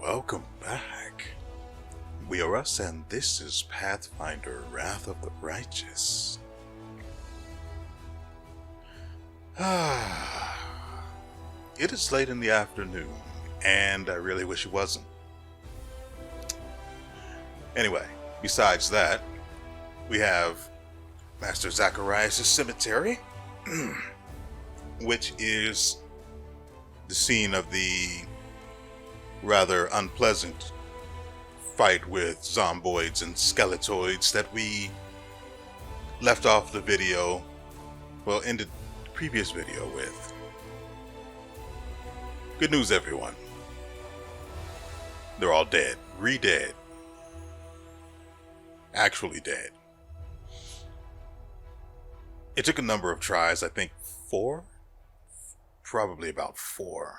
Welcome back. WeArEuS, and this is Pathfinder, Wrath of the Righteous. It is late in the afternoon, and I really wish it wasn't. Anyway, besides that, we have Master Zacharias' cemetery, which is the scene of the rather unpleasant fight with zomboids and skeletoids that we left off the video, well, ended the previous video with. Good news, everyone. They're all dead. Re-dead. Actually dead. It took a number of tries, I think 4? Probably about 4.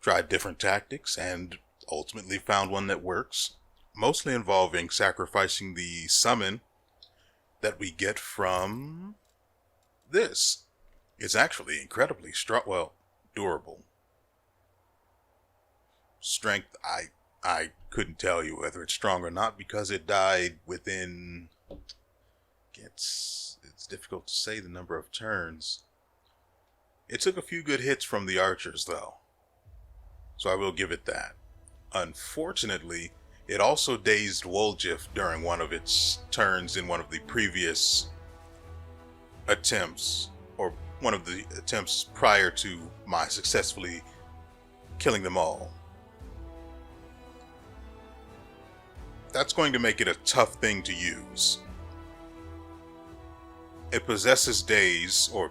Tried different tactics and ultimately found one that works, mostly involving sacrificing the summon that we get from this. It's actually incredibly strong, well, durable. Strength, I couldn't tell you whether it's strong or not because it died within, it's difficult to say the number of turns. It took a few good hits from the archers though, so I will give it that. Unfortunately, it also dazed Woljif during one of its turns in one of the previous attempts, or one of the attempts prior to my successfully killing them all. That's going to make it a tough thing to use. It possesses daze, or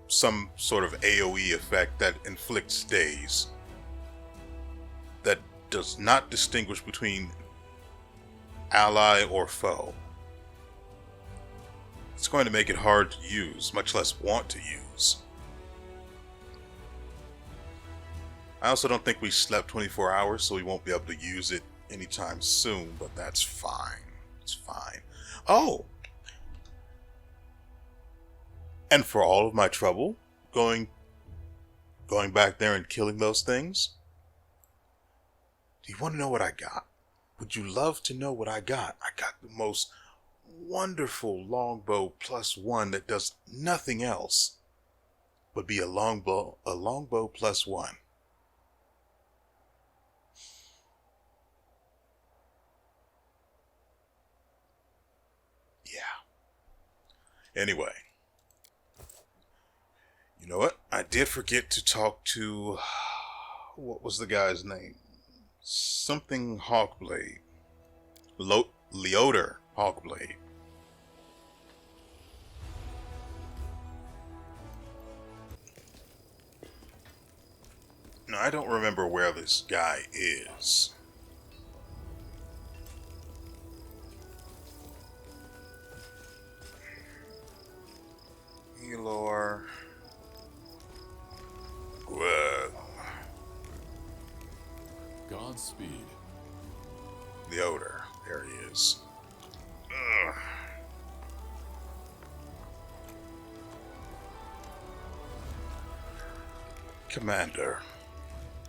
some sort of AoE effect that inflicts daze, that does not distinguish between ally or foe. It's going to make it hard to use, much less want to use. I also don't think we slept 24 hours, so we won't be able to use it anytime soon, but that's fine. It's fine. Oh! And for all of my trouble going back there and killing those things, do you want to know what I got? Would you love to know what I got? I got the most wonderful longbow +1 that does nothing else but be a longbow +1. Yeah. Anyway, you know what? I did forget to talk to, what was the guy's name? Something Hawkblade. Leoder Hawkblade. Now, I don't remember where this guy is. Elor. Well. Godspeed. Leoder. There he is. Ugh. Commander.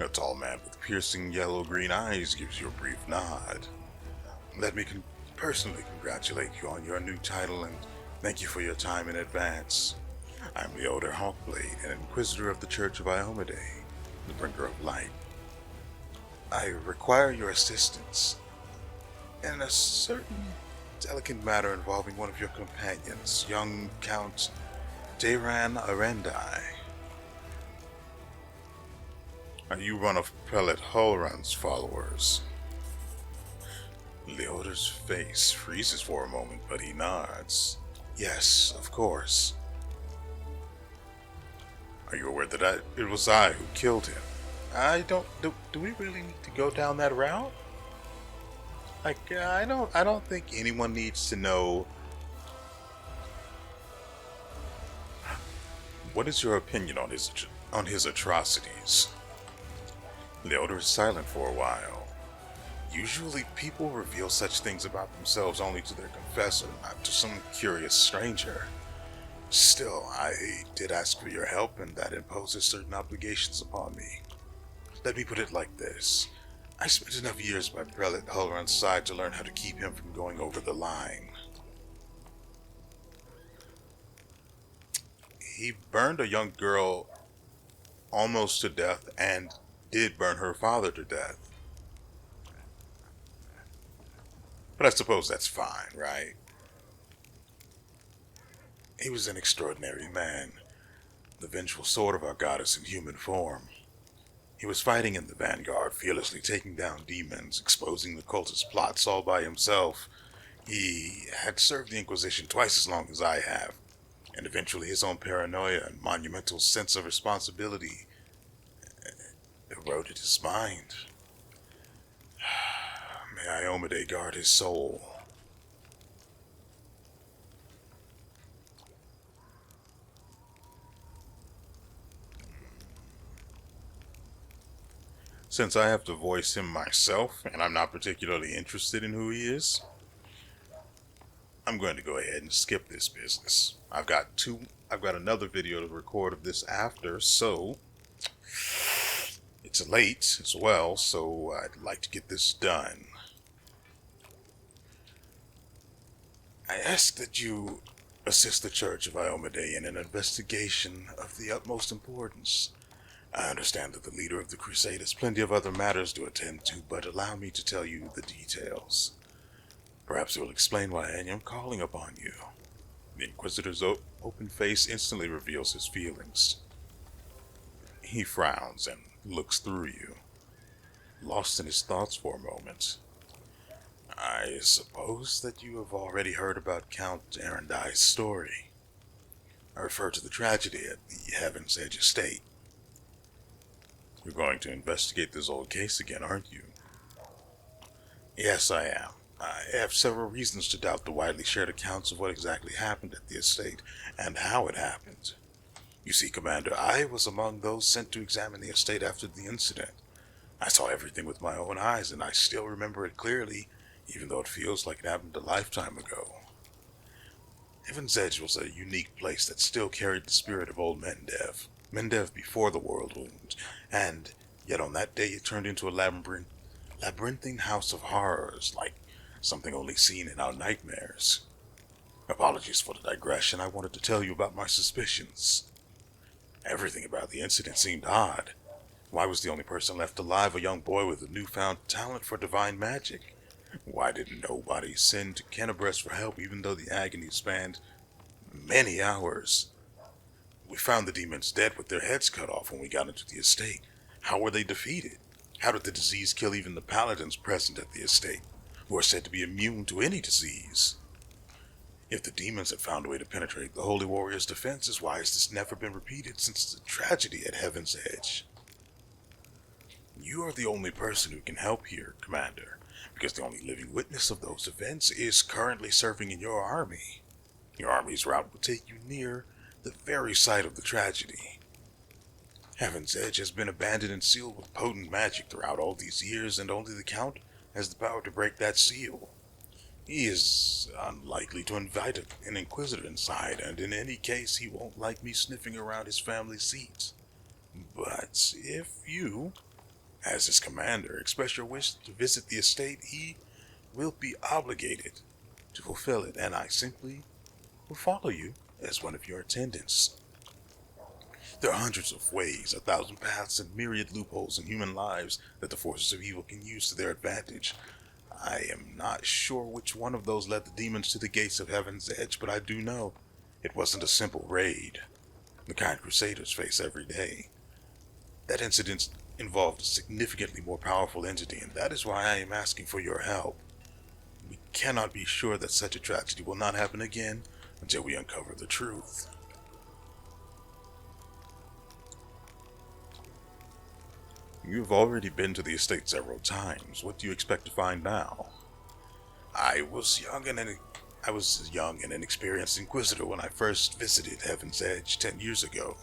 A tall man with piercing yellow-green eyes gives you a brief nod. Let me personally congratulate you on your new title and thank you for your time in advance. I'm Leoder Hawkblade, an Inquisitor of the Church of Iomedae, the Bringer of Light. I require your assistance in a certain delicate matter involving one of your companions, young Count Dayran Arendai. Are you one of Prelate Holrun's followers? Leoder's face freezes for a moment, but he nods. Yes, of course. Are you aware that it was I who killed him? Do we really need to go down that route? Like, I don't think anyone needs to know. What is your opinion on his atrocities? Leoder is silent for a while. Usually people reveal such things about themselves only to their confessor, not to some curious stranger. Still, I did ask for your help, and that imposes certain obligations upon me. Let me put it like this. I spent enough years by Prelate Hulrun's side to learn how to keep him from going over the line. He burned a young girl almost to death and did burn her father to death. But I suppose that's fine, right? He was an extraordinary man, the vengeful sword of our goddess in human form. He was fighting in the vanguard, fearlessly taking down demons, exposing the cultist plots all by himself. He had served the Inquisition twice as long as I have, and eventually his own paranoia and monumental sense of responsibility eroded his mind. May Iomade guard his soul. Since I have to voice him myself, and I'm not particularly interested in who he is, I'm going to go ahead and skip this business. I've got another video to record of this after, so it's late as well, so I'd like to get this done. I ask that you assist the Church of Iomade in an investigation of the utmost importance. I understand that the leader of the crusade has plenty of other matters to attend to, but allow me to tell you the details. Perhaps it will explain why I am calling upon you. The Inquisitor's open face instantly reveals his feelings. He frowns and looks through you, lost in his thoughts for a moment. I suppose that you have already heard about Count Arendai's story. I refer to the tragedy at the Heaven's Edge estate. You're going to investigate this old case again, aren't you? Yes, I am. I have several reasons to doubt the widely shared accounts of what exactly happened at the estate and how it happened. You see, Commander, I was among those sent to examine the estate after the incident. I saw everything with my own eyes, and I still remember it clearly, even though it feels like it happened a lifetime ago. Heaven's Edge was a unique place that still carried the spirit of old Mendev before the world wound, and yet on that day it turned into a labyrinthine house of horrors, like something only seen in our nightmares. Apologies for the digression. I wanted to tell you about my suspicions. Everything about the incident seemed odd. Why was the only person left alive a young boy with a newfound talent for divine magic? Why didn't nobody send to Kenabres for help even though the agony spanned many hours? We found the demons dead with their heads cut off when we got into the estate. How were they defeated? How did the disease kill even the paladins present at the estate, who are said to be immune to any disease? If the demons had found a way to penetrate the Holy Warrior's defenses, why has this never been repeated since the tragedy at Heaven's Edge? You are the only person who can help here, Commander, because the only living witness of those events is currently serving in your army. Your army's route will take you near the very site of the tragedy. Heaven's Edge has been abandoned and sealed with potent magic throughout all these years, and only the Count has the power to break that seal. He is unlikely to invite an Inquisitor inside, and in any case he won't like me sniffing around his family seat. But if you, as his commander, express your wish to visit the estate, he will be obligated to fulfill it, and I simply will follow you as one of your attendants. There are hundreds of ways, 1,000 paths, and myriad loopholes in human lives that the forces of evil can use to their advantage. I am not sure which one of those led the demons to the gates of Heaven's Edge, but I do know it wasn't a simple raid, the kind Crusaders face every day. That incident involved a significantly more powerful entity, and that is why I am asking for your help. We cannot be sure that such a tragedy will not happen again until we uncover the truth. You've already been to the estate several times. What do you expect to find now? I was young and inexperienced Inquisitor when I first visited Heaven's Edge 10 years ago.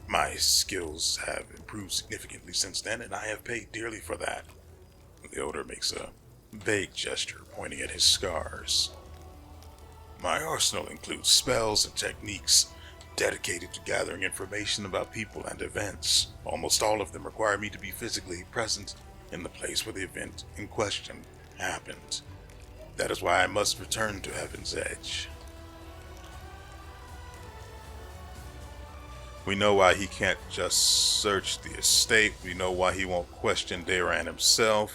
My skills have improved significantly since then, and I have paid dearly for that. The Elder makes a vague gesture, pointing at his scars. My arsenal includes spells and techniques dedicated to gathering information about people and events. Almost all of them require me to be physically present in the place where the event in question happened. That is why I must return to Heaven's Edge. We know why he can't just search the estate. We know why he won't question Dayran himself.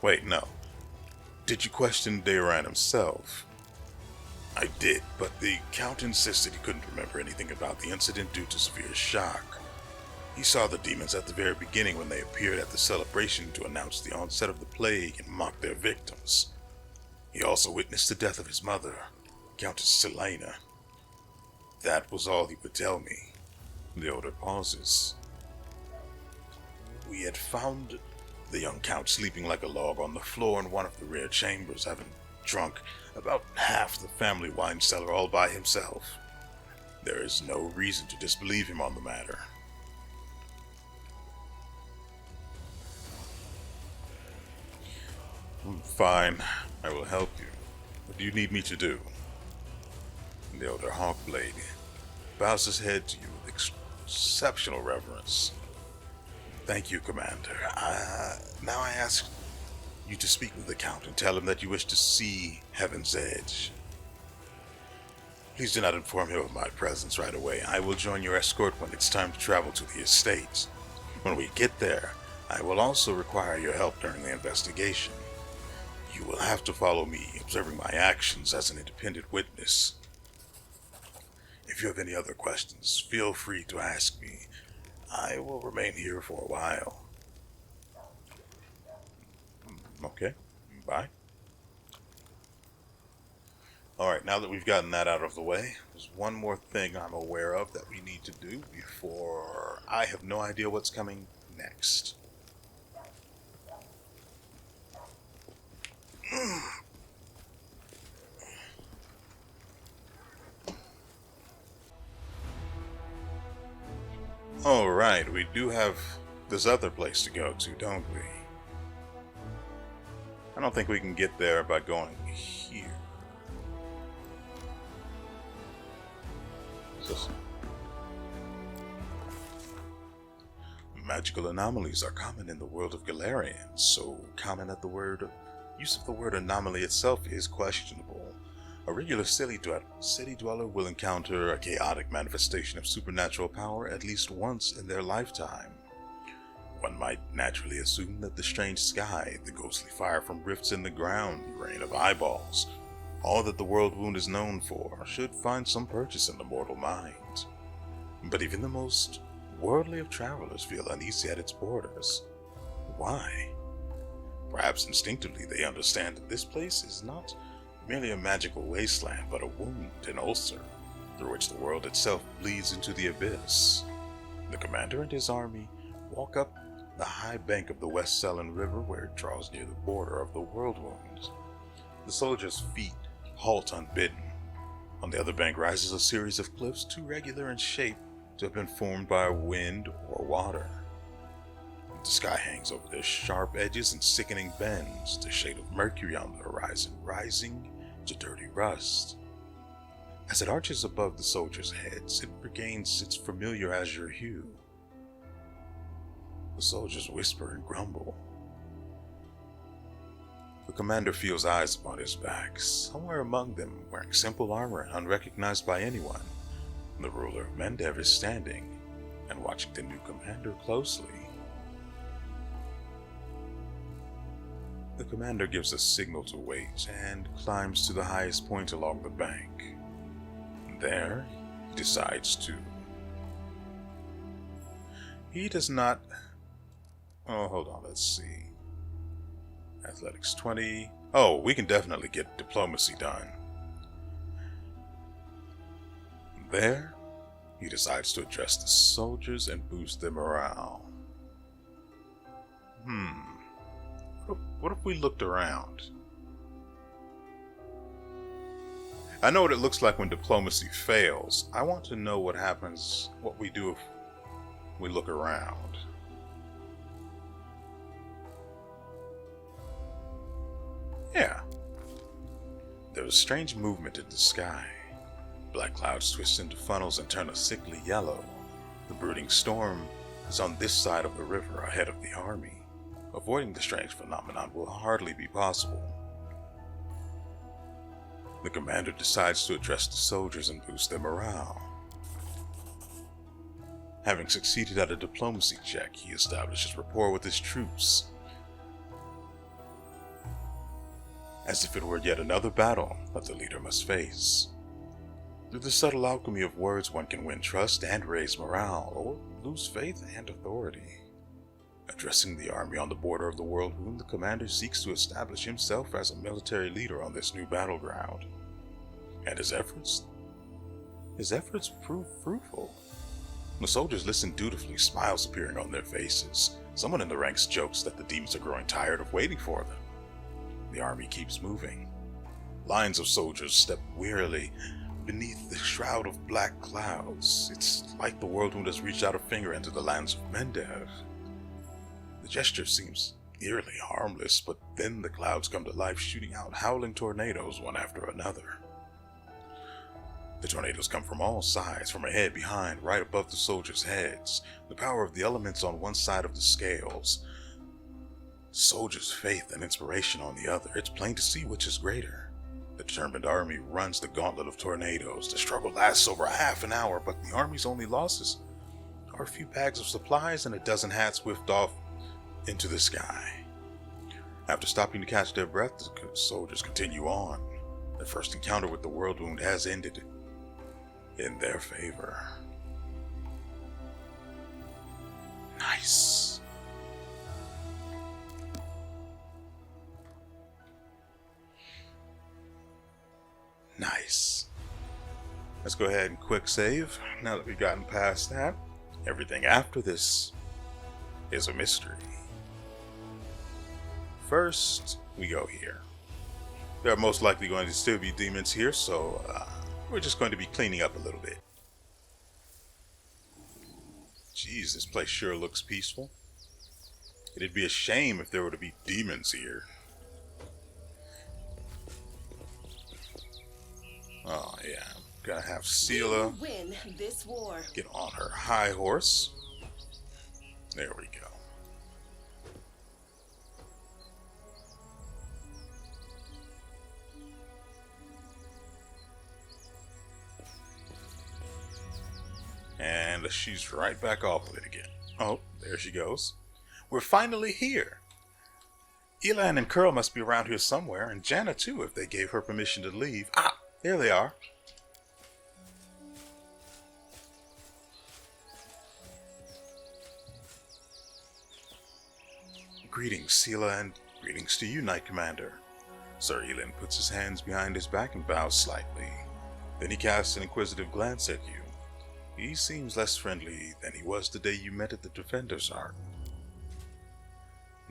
Wait, no. Did you question Dayran himself? I did, but the Count insisted he couldn't remember anything about the incident due to severe shock. He saw the demons at the very beginning when they appeared at the celebration to announce the onset of the plague and mock their victims. He also witnessed the death of his mother, Countess Selena. That was all he would tell me. The Elder pauses. We had found the young Count sleeping like a log on the floor in one of the rear chambers, having drunk about half the family wine cellar all by himself. There is no reason to disbelieve him on the matter. Fine, I will help you. What do you need me to do? The Elder Hawkblade bows his head to you with exceptional reverence. Thank you, Commander. Now I ask you to speak with the Count and tell him that you wish to see Heaven's Edge. Please do not inform him of my presence right away. I will join your escort when it's time to travel to the estate. When we get there, I will also require your help during the investigation. You will have to follow me, observing my actions as an independent witness. If you have any other questions, feel free to ask me. I will remain here for a while. Okay, bye. Alright, now that we've gotten that out of the way, there's one more thing I'm aware of that we need to do before I have no idea what's coming next. Alright, we do have this other place to go to, don't we? I don't think we can get there by going here. Magical anomalies are common in the world of Galarian, so common that the use of the word anomaly itself is questionable. A regular city dweller will encounter a chaotic manifestation of supernatural power at least once in their lifetime. One might naturally assume that the strange sky, the ghostly fire from rifts in the ground, the rain of eyeballs, all that the world wound is known for, should find some purchase in the mortal mind. But even the most worldly of travelers feel uneasy at its borders. Why? Perhaps instinctively they understand that this place is not merely a magical wasteland, but a wound, an ulcer, through which the world itself bleeds into the abyss. The commander and his army walk up the high bank of the West Selen River where it draws near the border of the world wound. The soldiers' feet halt unbidden. On the other bank rises a series of cliffs too regular in shape to have been formed by wind or water. The sky hangs over their sharp edges and sickening bends, the shade of mercury on the horizon rising to dirty rust. As it arches above the soldiers' heads, it regains its familiar azure hue. The soldiers whisper and grumble. The commander feels eyes upon his back, somewhere among them, wearing simple armor and unrecognized by anyone. The ruler of Mendev is standing and watching the new commander closely. The commander gives a signal to wait and climbs to the highest point along the bank. There, he decides to. He does not. Oh, hold on, let's see. Athletics 20. Oh, we can definitely get diplomacy done. There, he decides to address the soldiers and boost their morale. What if we looked around? I know what it looks like when diplomacy fails. I want to know what happens, what we do if we look around. Yeah. There was strange movement in the sky. black clouds twist into funnels and turn a sickly yellow. The brooding storm is on this side of the river ahead of the army. Avoiding the strange phenomenon will hardly be possible. The commander decides to address the soldiers and boost their morale. Having succeeded at a diplomacy check, he establishes rapport with his troops. As if it were yet another battle that the leader must face. Through the subtle alchemy of words, one can win trust and raise morale, or lose faith and authority. Addressing the army on the border of the world whom the commander seeks to establish himself as a military leader on this new battleground. And his efforts prove fruitful. The soldiers listen dutifully, smiles appearing on their faces. Someone in the ranks jokes that the demons are growing tired of waiting for them. The army keeps moving. Lines of soldiers step wearily beneath the shroud of black clouds. It's like the whirlwind has reached out a finger into the lands of Mendev. The gesture seems eerily harmless, but then the clouds come to life, shooting out howling tornadoes one after another. The tornadoes come from all sides, from ahead, behind, right above the soldiers' heads. The power of the elements on one side of the scales. Soldiers' faith and inspiration on the other. It's plain to see which is greater. The determined army runs the gauntlet of tornadoes. The struggle lasts over half an hour, but the army's only losses are a few bags of supplies and a dozen hats whiffed off into the sky. After stopping to catch their breath, the soldiers continue on. Their first encounter with the world wound has ended in their favor. Nice. Nice. Let's go ahead and quick save. Now that we've gotten past that, everything after this is a mystery. First, we go here. There are most likely going to still be demons here, so we're just going to be cleaning up a little bit. Jeez, this place sure looks peaceful. It'd be a shame if there were to be demons here. Oh yeah, I'm gonna have Sela win this war. Get on her high horse. There we go. And she's right back off of it again. Oh, there she goes. We're finally here. Elan and Curl must be around here somewhere, and Janna too, if they gave her permission to leave. Ah, there they are. Greetings, Sela, and greetings to you, Knight Commander. Sir Elan puts his hands behind his back and bows slightly. Then he casts an inquisitive glance at you. He seems less friendly than he was the day you met at the Defender's Arc.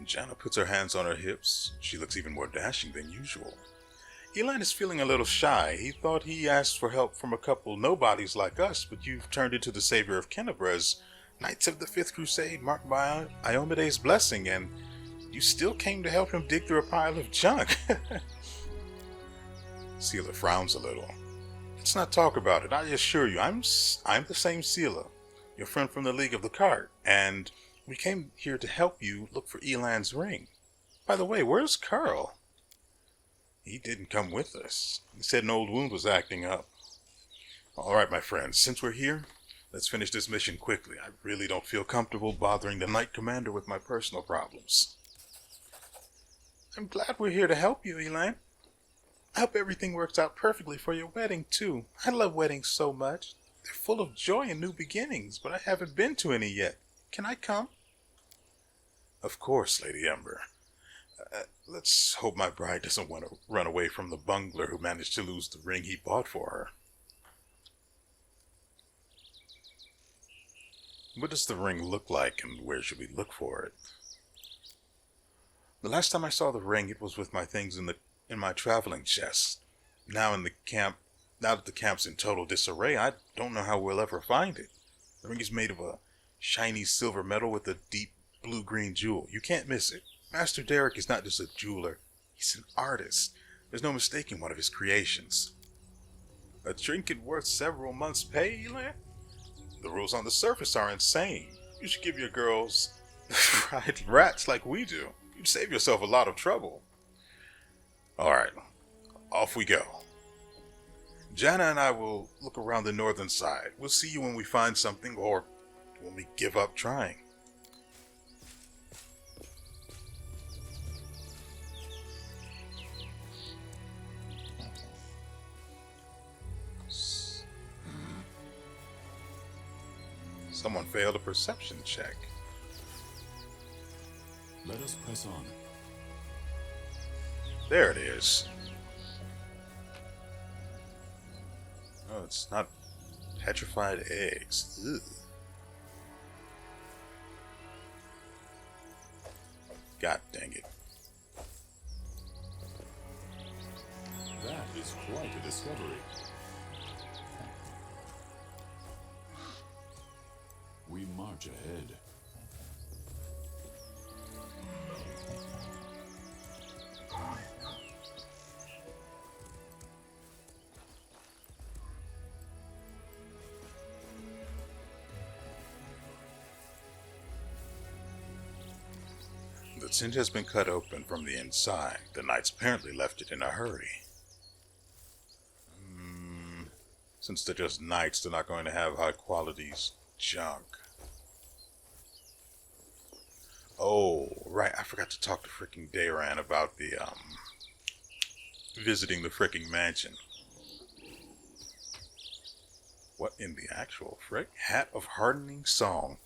Janna puts her hands on her hips. She looks even more dashing than usual. Elan is feeling a little shy. He thought he asked for help from a couple nobodies like us, but you've turned into the savior of Kenebra as Knights of the Fifth Crusade marked by Iomede's blessing, and you still came to help him dig through a pile of junk. Sela frowns a little. Let's not talk about it. I assure you, I'm the same Sela, your friend from the League of the Cart, and we came here to help you look for Elan's ring. By the way, where's Curl? He didn't come with us. He said an old wound was acting up. Alright, my friends, since we're here, let's finish this mission quickly. I really don't feel comfortable bothering the Knight Commander with my personal problems. I'm glad we're here to help you, Elan. I hope everything works out perfectly for your wedding, too. I love weddings so much. They're full of joy and new beginnings, but I haven't been to any yet. Can I come? Of course, Lady Ember. Let's hope my bride doesn't want to run away from the bungler who managed to lose the ring he bought for her. What does the ring look like, and where should we look for it? The last time I saw the ring, it was with my things in my traveling chest. Now that the camp's in total disarray, I don't know how we'll ever find it. The ring is made of a shiny silver metal with a deep blue-green jewel. You can't miss it. Master Derek is not just a jeweler. He's an artist. There's no mistaking one of his creations. A trinket worth several months' pay, Elan? The rules on the surface are insane. You should give your girls fried rats like we do. You'd save yourself a lot of trouble. Alright, off we go. Jana and I will look around the northern side. We'll see you when we find something or when we give up trying. Someone failed a perception check. Let us press on. There it is. Oh, it's not petrified eggs. Ugh. God dang it. That is quite a discovery. We march ahead. The tent has been cut open from the inside. The knights apparently left it in a hurry. Since they're just knights, they're not going to have high quality junk. Oh, right, I forgot to talk to frickin' Dayran about the, visiting the frickin' mansion. What in the actual frick? Hat of Hardening Song.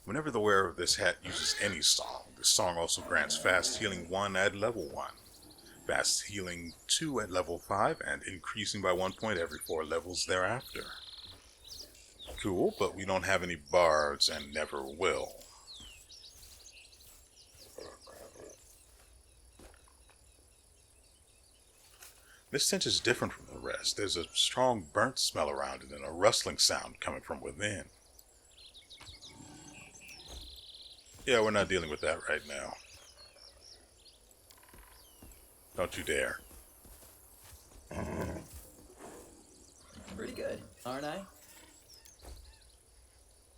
Whenever the wearer of this hat uses any song, this song also grants Fast Healing 1 at level 1, Fast Healing 2 at level 5, and increasing by 1 point every 4 levels thereafter. Cool, but we don't have any bards and never will. This tent is different from the rest. There's a strong burnt smell around it and a rustling sound coming from within. Yeah, we're not dealing with that right now. Don't you dare. Pretty good, aren't I?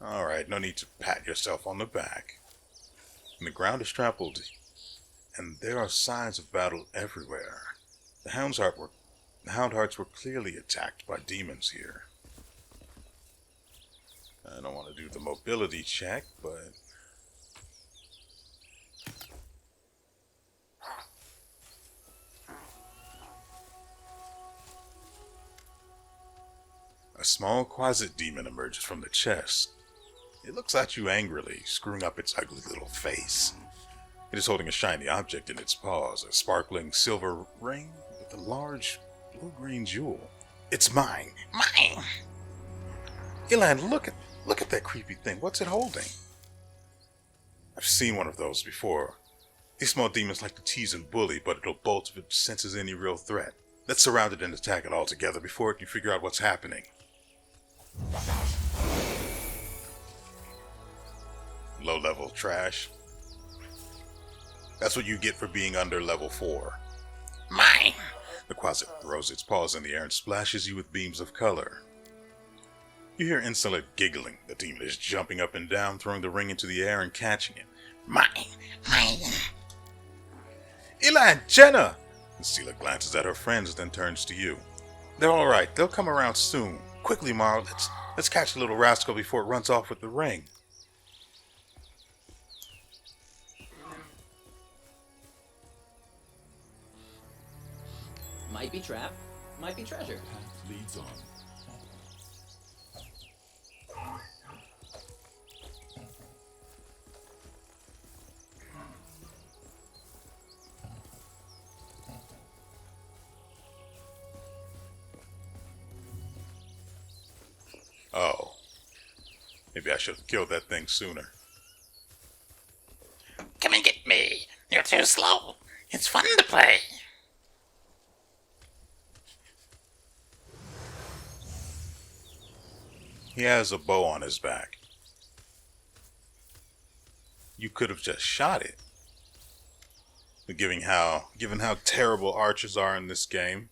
Alright, no need to pat yourself on the back. And the ground is trampled, and there are signs of battle everywhere. The Houndhearts were clearly attacked by demons here. I don't want to do the mobility check, but... A small Quasit demon emerges from the chest. It looks at you angrily, screwing up its ugly little face. It is holding a shiny object in its paws, a sparkling silver ring with a large blue-green jewel. It's mine! Mine! Elan, look at that creepy thing. What's it holding? I've seen one of those before. These small demons like to tease and bully, but it'll bolt if it senses any real threat. Let's surround it and attack it all together before it can figure out what's happening. Low-level trash. That's what you get for being under level 4. Mine! The Quasit throws its paws in the air and splashes you with beams of color. You hear insolent giggling. The demon is jumping up and down, throwing the ring into the air and catching it. Mine! Mine! Elan! Jenna! Sela glances at her friends, then turns to you. They're alright. They'll come around soon. Quickly, Mara, let's catch the little rascal before it runs off with the ring. Might be trap, might be treasure. Path leads on. Oh. Maybe I should have killed that thing sooner. Come and get me. You're too slow. It's fun to play. He has a bow on his back. You could have just shot it. But given how terrible archers are in this game,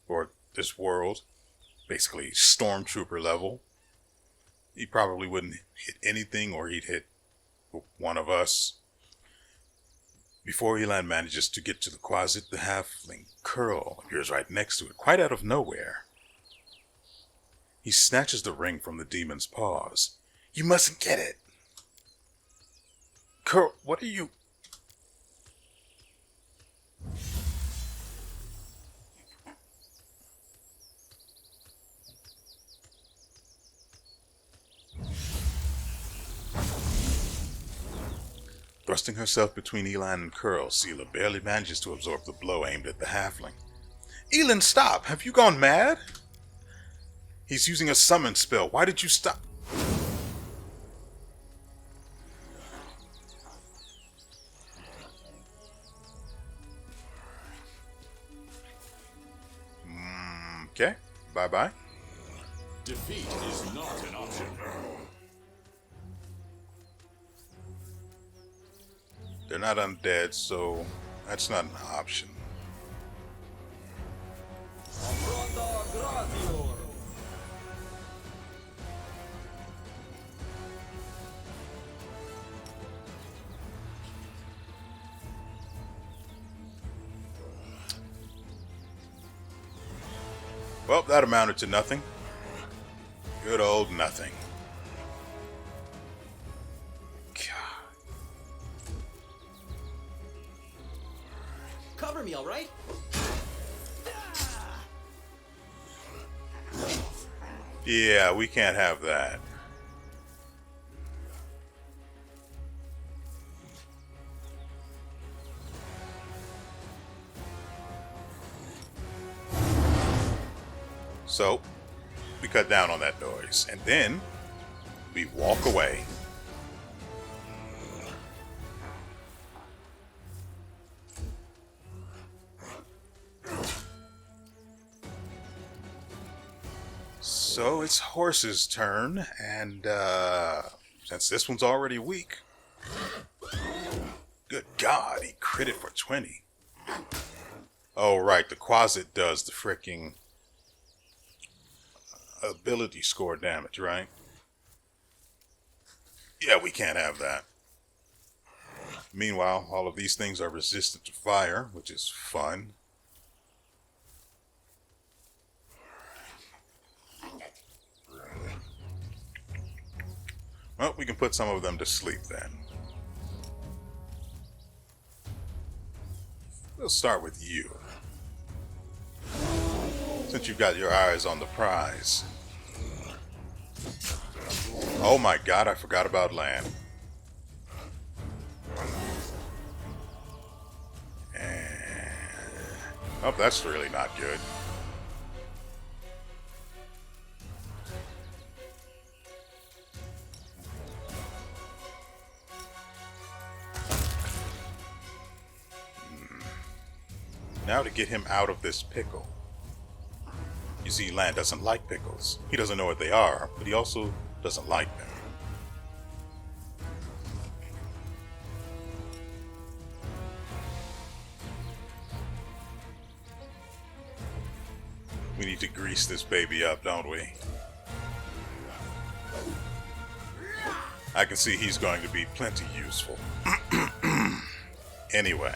or this world, basically stormtrooper level. He probably wouldn't hit anything, or he'd hit one of us. Before Elan manages to get to the Quasit, the halfling Curl appears right next to it, quite out of nowhere. He snatches the ring from the demon's paws. You mustn't get it! Curl, what are you... Thrusting herself between Elan and Curl, Sela barely manages to absorb the blow aimed at the halfling. Elan, stop! Have you gone mad? He's using a summon spell. Why did you stop? Okay. Bye-bye. Defeat is not an option. They're not undead, so that's not an option. Well, that amounted to nothing. Good old nothing. Cover me, alright? Yeah, we can't have that. So, we cut down on that noise, and then we walk away. So it's Horse's turn, and since this one's already weak, good God, he critted for 20. Oh right, the Quasit does the fricking ability score damage, right? Yeah, we can't have that. Meanwhile, all of these things are resistant to fire, which is fun. Well, we can put some of them to sleep then. We'll start with you, since you've got your eyes on the prize. Oh my God, I forgot about land. And... oh, that's really not good. Now to get him out of this pickle. You see, Lan doesn't like pickles. He doesn't know what they are, but he also doesn't like them. We need to grease this baby up, don't we? I can see he's going to be plenty useful. Anyway.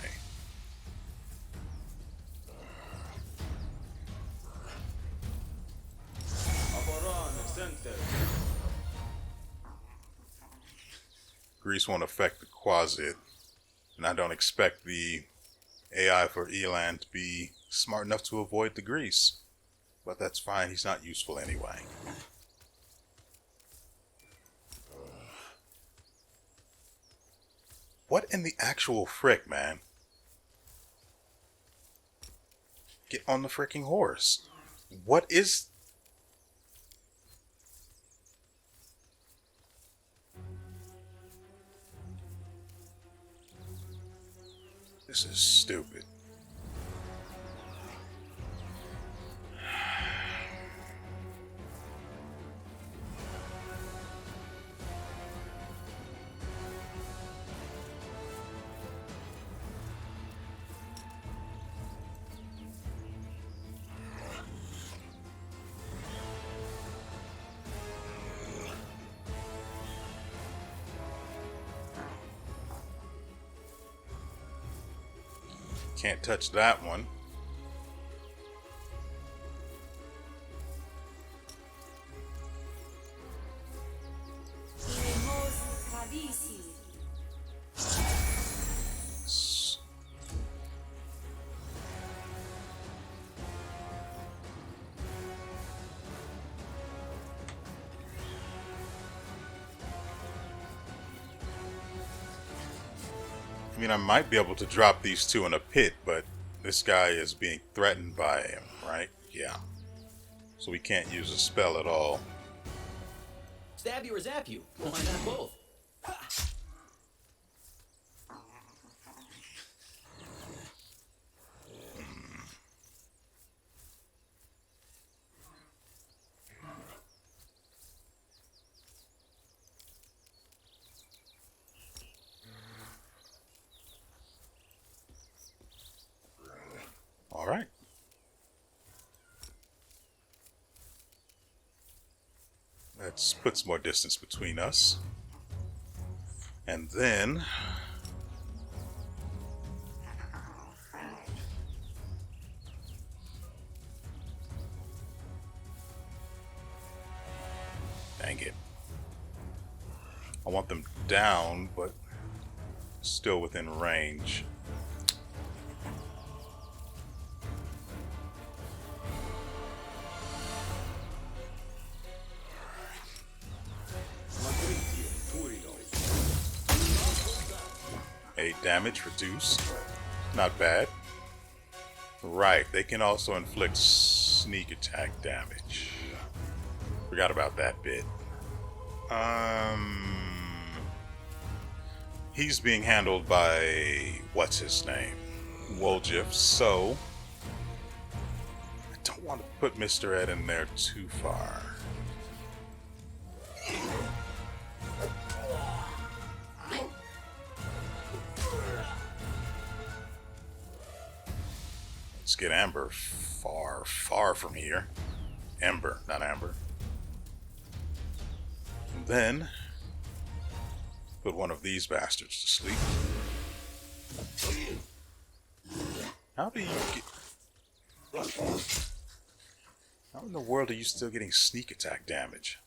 Grease won't affect the Quasit, and I don't expect the AI for Elan to be smart enough to avoid the grease. But that's fine, he's not useful anyway. What in the actual frick, man? Get on the fricking horse. What is... this is stupid. Can't touch that one. I mean, I might be able to drop these two in a pit, but this guy is being threatened by him, right? Yeah. So we can't use a spell at all. Stab you or zap you? Why not both? All right. Let's put some more distance between us. And then... dang it. I want them down, but still within range. Damage reduced. Not bad. Right, they can also inflict sneak attack damage. Forgot about that bit. He's being handled by what's his name? WeArEuS, so I don't want to put Mr. Ed in there too far. Let's get Amber far, far from here. Ember, not Amber. And then put one of these bastards to sleep. How do you get... How in the world are you still getting sneak attack damage?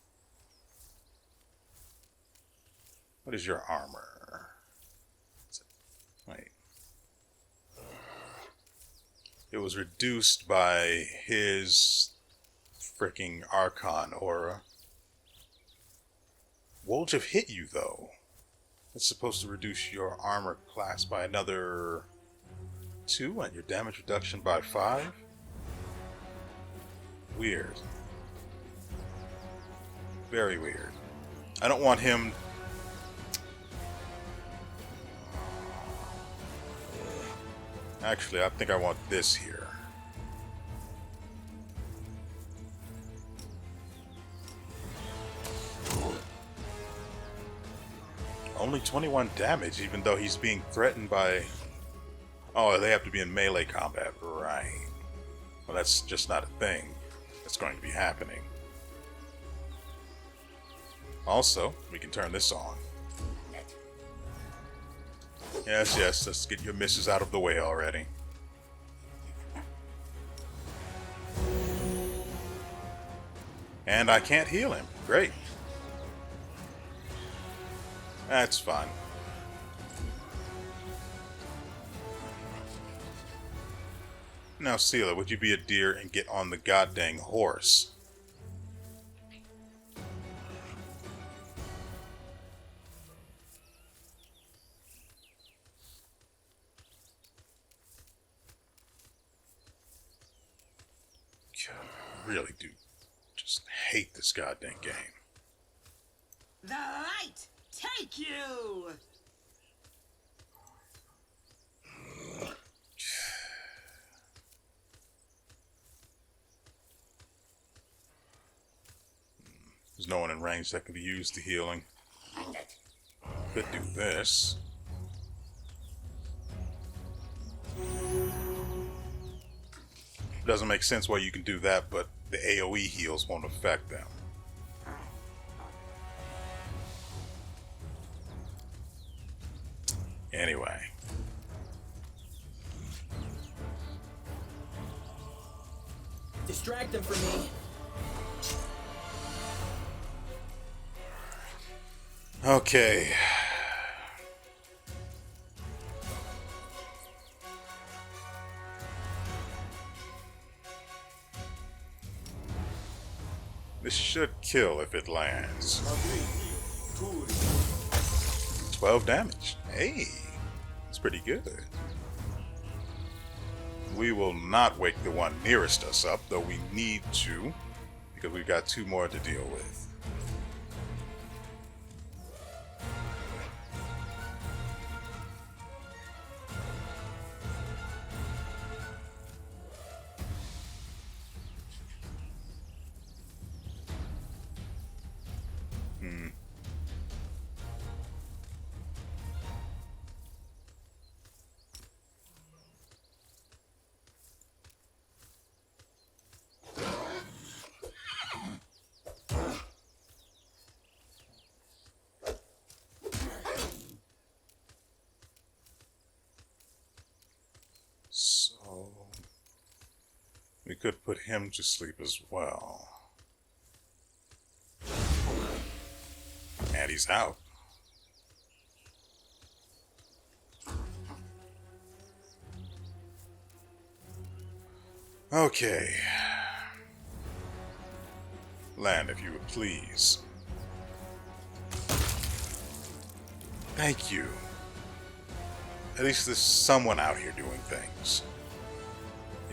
What is your armor? Wait. It was reduced by his freaking Archon aura. WeArEuS hit you though. It's supposed to reduce your armor class by another 2 and your damage reduction by 5. Weird. Very weird. I don't want him... Actually, I think I want this here. Only 21 damage, even though he's being threatened by... Oh, they have to be in melee combat, right. Well, that's just not a thing that's going to be happening. Also, we can turn this on. Yes, yes, let's get your misses out of the way already. And I can't heal him. Great. That's fine. Now, Seela, would you be a dear and get on the goddamn horse? I really do just hate this goddamn game. The light take you! There's no one in range that can be used to healing. Could do this. Doesn't make sense why you can do that, but the AoE heals won't affect them. distract him from me. Okay. This should kill if it lands. 12 damage. Hey, that's pretty good. We will not wake the one nearest us up, though we need to, because we've got 2 more to deal with. So we could put him to sleep as well. And he's out. Okay. Land, if you would please. Thank you. At least there's someone out here doing things.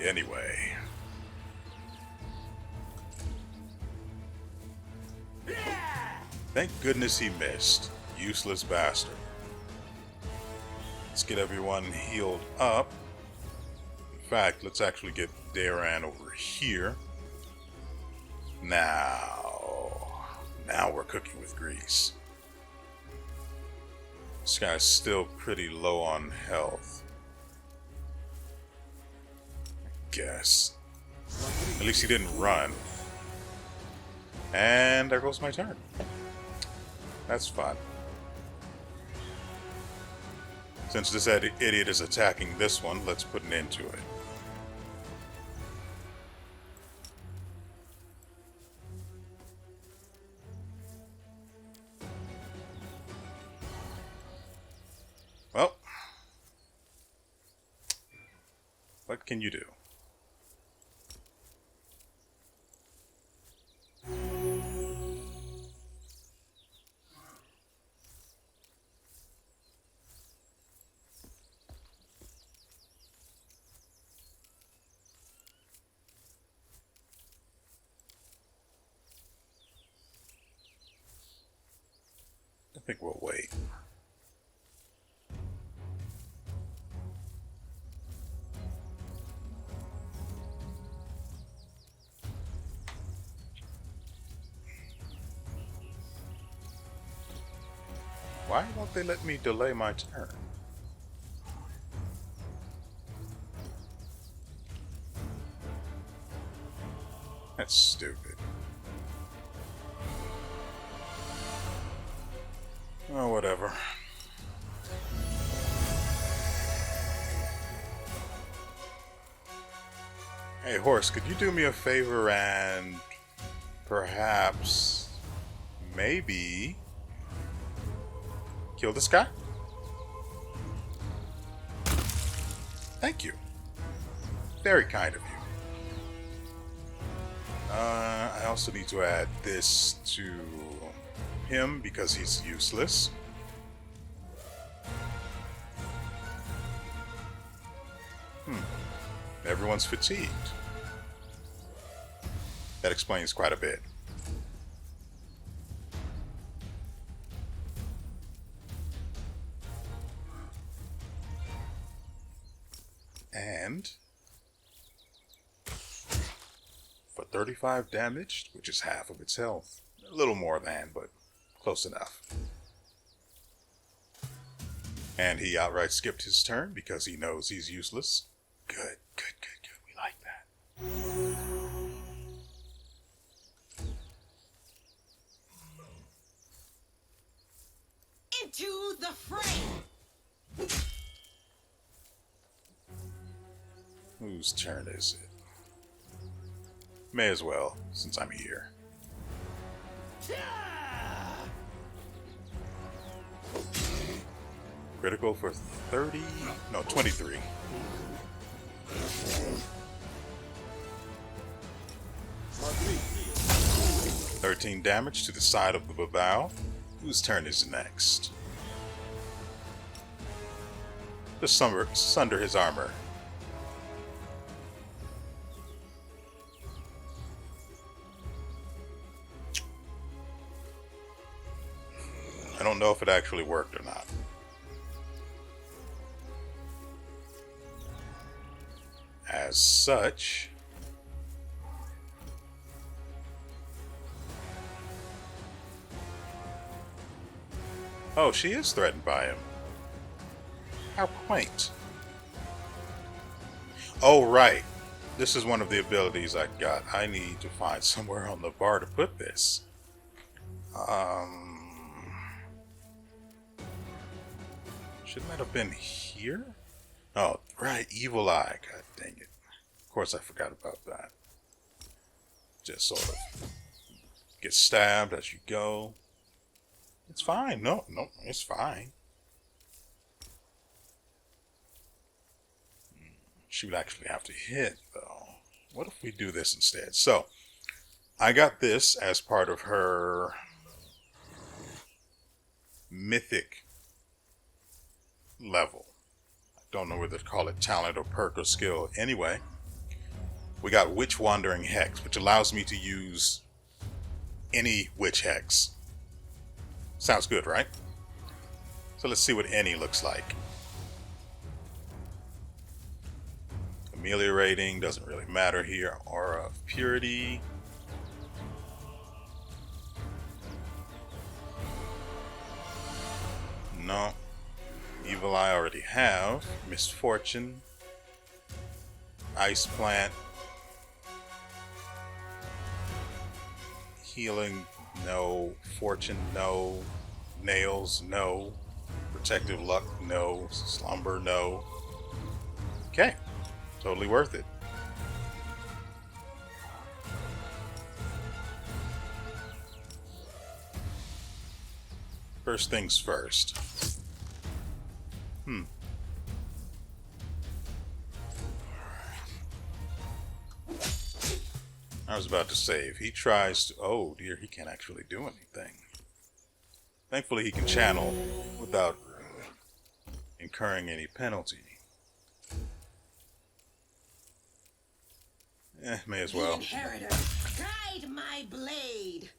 Anyway. Thank goodness he missed. Useless bastard. Let's get everyone healed up. In fact, let's actually get Daran over here. Now we're cooking with grease. This guy's still pretty low on health. I guess. At least he didn't run. And there goes my turn. That's fun. Since this idiot is attacking this one, let's put an end to it. Well, what can you do? I think we'll wait. Why won't they let me delay my turn? That's stupid. Oh, whatever. Hey, horse, could you do me a favor and perhaps, maybe, kill this guy? Thank you. Very kind of you. I also need to add this to him because he's useless. Everyone's fatigued. That explains quite a bit. And for 35 damage, which is half of its health. A little more than, but close enough. And he outright skipped his turn because he knows he's useless. Good. We like that. Into the fray! Whose turn is it? May as well, since I'm here. Critical for 30? No, 23. "13 damage to the side of the Babao. Whose turn is next?" Just sunder his armor. I don't know if it actually worked or not. As such, oh, she is threatened by him. How quaint. Oh, right. This is one of the abilities I got. I need to find somewhere on the bar to put this. Shouldn't that have been here? Oh, right. Evil Eye. God dang it. Of course I forgot about that. Just sort of get stabbed as you go. It's fine. No, it's fine. She would actually have to hit, though. What if we do this instead? So, I got this as part of her Mythic level. I don't know whether to call it talent or perk or skill. Anyway, we got Witch Wandering Hex, which allows me to use any Witch Hex. Sounds good, right? So let's see what any looks like. Ameliorating doesn't really matter here. Aura of Purity. No. Evil Eye I already have. Misfortune. Ice Plant. Healing, no. Fortune, no. Nails, no. Protective Luck, no. Slumber, no. Okay. Totally worth it. First things first. I was about to say, if he tries to... Oh dear, he can't actually do anything. Thankfully he can channel without incurring any penalty. May as well. Inheritor, guide my blade.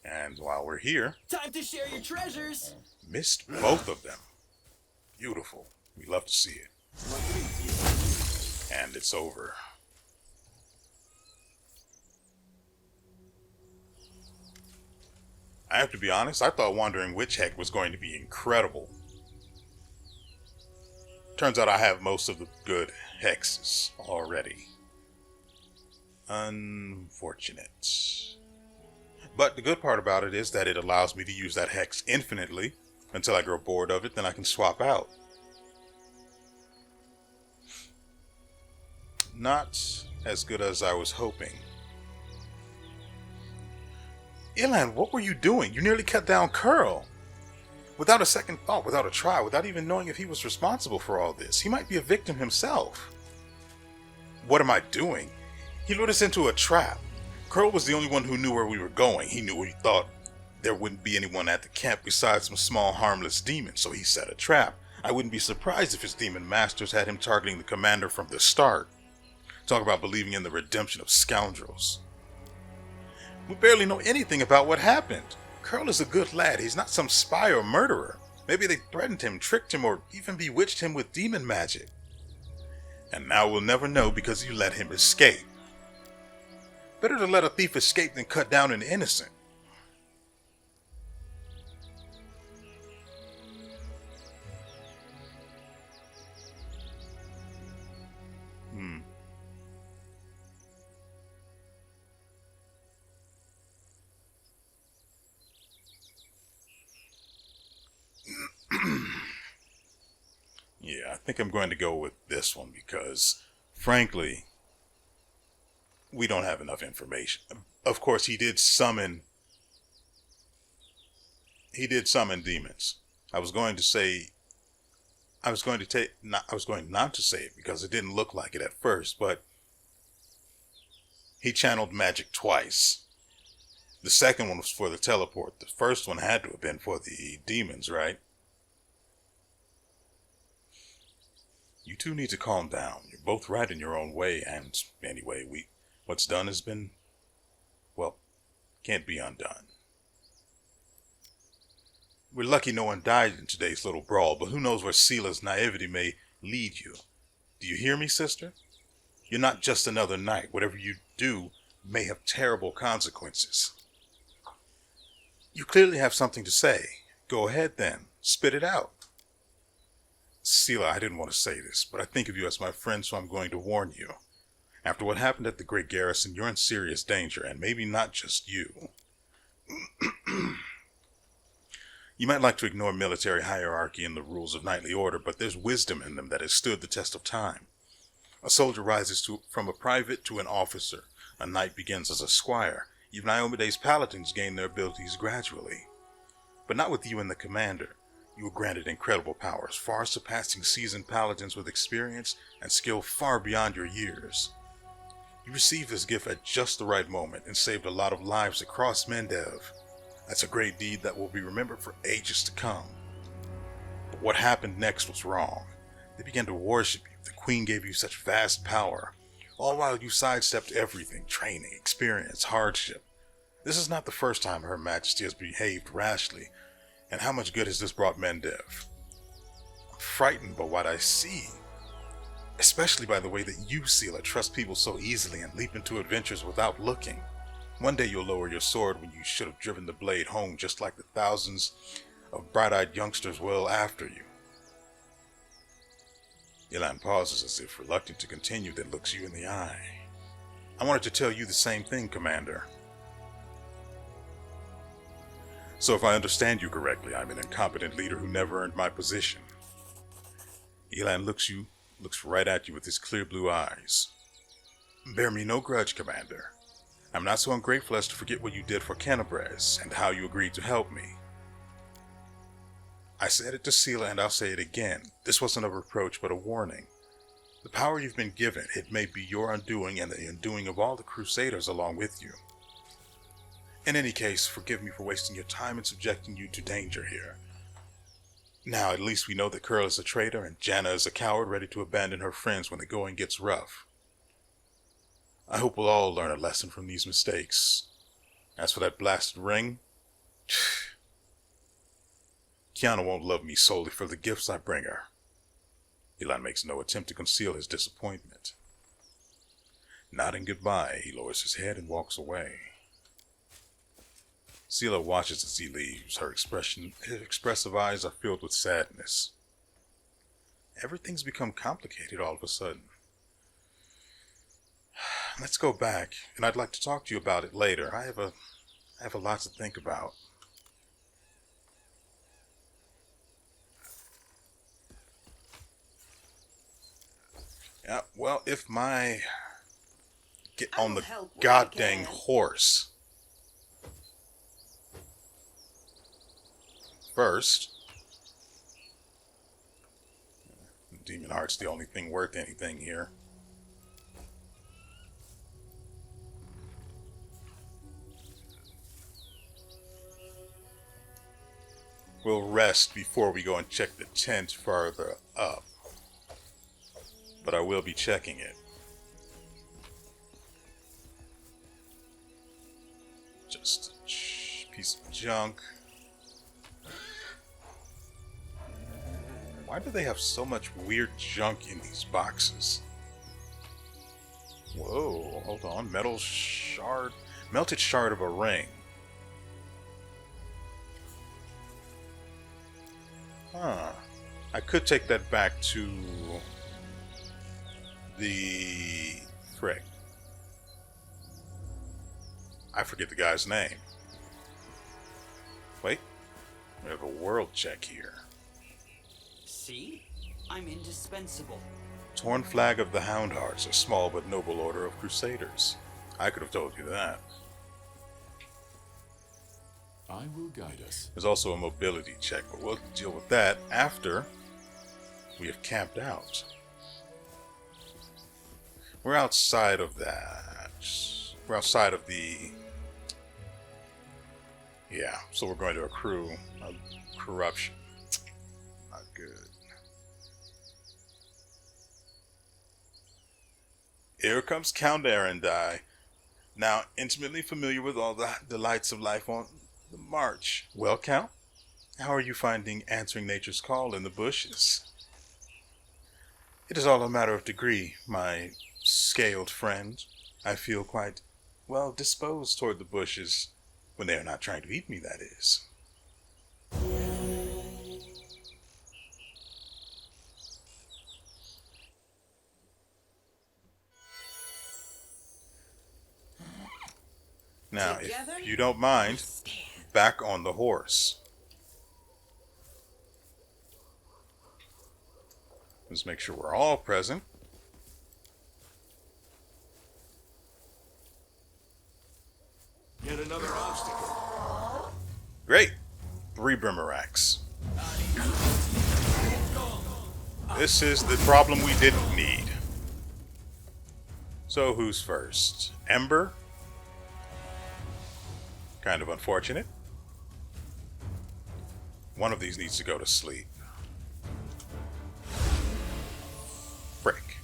And while we're here, Time to share your treasures. missed both of them. Beautiful. We love to see it. And it's over. I have to be honest, I thought Wandering Witch Hex was going to be incredible. Turns out I have most of the good hexes already. Unfortunate. But the good part about it is that it allows me to use that hex infinitely until I grow bored of it, then I can swap out. Not as good as I was hoping. Ilan, what were you doing? You nearly cut down Curl. Without a second thought, without a try, without even knowing if he was responsible for all this. He might be a victim himself. What am I doing? He lured us into a trap. Curl was the only one who knew where we were going. He knew he thought there wouldn't be anyone at the camp besides some small harmless demons, so he set a trap. I wouldn't be surprised if his demon masters had him targeting the commander from the start. Talk about believing in the redemption of scoundrels. We barely know anything about what happened. Curl is a good lad. He's not some spy or murderer. Maybe they threatened him, tricked him, or even bewitched him with demon magic. And now we'll never know because you let him escape. Better to let a thief escape than cut down an innocent. Yeah, I think I'm going to go with this one because, frankly, we don't have enough information. Of course, he did summon demons. I was going to say, I was going not to say it because it didn't look like it at first, but he channeled magic twice. The second one was for the teleport. The first one had to have been for the demons, right? You two need to calm down. You're both right in your own way, and anyway, what's done has been, well, can't be undone. We're lucky no one died in today's little brawl, but who knows where Sela's naivety may lead you. Do you hear me, sister? You're not just another knight. Whatever you do may have terrible consequences. You clearly have something to say. Go ahead then. Spit it out. Sela, I didn't want to say this, but I think of you as my friend, so I'm going to warn you. After what happened at the Great Garrison, you're in serious danger, and maybe not just you. You might like to ignore military hierarchy and the rules of knightly order, but there's wisdom in them that has stood the test of time. A soldier rises from a private to an officer. A knight begins as a squire. Even Iomede's paladins gain their abilities gradually. But not with you and the commander. You were granted incredible powers, far surpassing seasoned paladins with experience and skill far beyond your years. You received this gift at just the right moment and saved a lot of lives across Mendev. That's a great deed that will be remembered for ages to come. But what happened next was wrong. They began to worship you. The queen gave you such vast power, all while you sidestepped everything: training, experience, hardship. This is not the first time Her Majesty has behaved rashly, and how much good has this brought Mendev? I'm frightened by what I see, especially by the way that you, Sela, trust people so easily and leap into adventures without looking. One day you'll lower your sword when you should have driven the blade home, just like the thousands of bright-eyed youngsters will after you. Elan pauses as if reluctant to continue, then looks you in the eye. I wanted to tell you the same thing, Commander. So if I understand you correctly, I'm an incompetent leader who never earned my position. Elan looks right at you with his clear blue eyes. Bear me no grudge, Commander. I'm not so ungrateful as to forget what you did for Kenabres and how you agreed to help me. I said it to Sela and I'll say it again. This wasn't a reproach but a warning. The power you've been given, it may be your undoing and the undoing of all the Crusaders along with you. In any case, forgive me for wasting your time and subjecting you to danger here. Now at least we know that Curl is a traitor and Janna is a coward ready to abandon her friends when the going gets rough. I hope we'll all learn a lesson from these mistakes. As for that blasted ring, Kiana won't love me solely for the gifts I bring her. Elan makes no attempt to conceal his disappointment. Nodding goodbye, he lowers his head and walks away. Sela watches as he leaves. His expressive eyes are filled with sadness. Everything's become complicated all of a sudden. Let's go back, and I'd like to talk to you about it later. I have a lot to think about. Yeah, well, if get on the goddamn horse. First, Demon Heart's the only thing worth anything here. We'll rest before we go and check the tent further up. But I will be checking it. Just a piece of junk. Why do they have so much weird junk in these boxes? Whoa, hold on. Melted shard of a ring. Huh. I could take that back to the frick. I forget the guy's name. Wait. We have a world check here. See? I'm indispensable. Torn flag of the Houndhearts, a small but noble order of crusaders. I could have told you that. I will guide us. There's also a mobility check, but we'll deal with that after we have camped out. We're outside of that. We're outside of the... Yeah, so we're going to accrue corruption. Not good. Here comes Count Arendai, now intimately familiar with all the delights of life on the march. Well, Count, how are you finding answering nature's call in the bushes? It is all a matter of degree, my scaled friend. I feel quite well disposed toward the bushes, when they are not trying to eat me, that is. Now, Together, if you don't mind, stand. back on the horse. Let's make sure we're all present. Yet another obstacle. Great. 3 Brimaracks. This is the problem we didn't need. So who's first? Ember? Kind of unfortunate. One of these needs to go to sleep. Frick.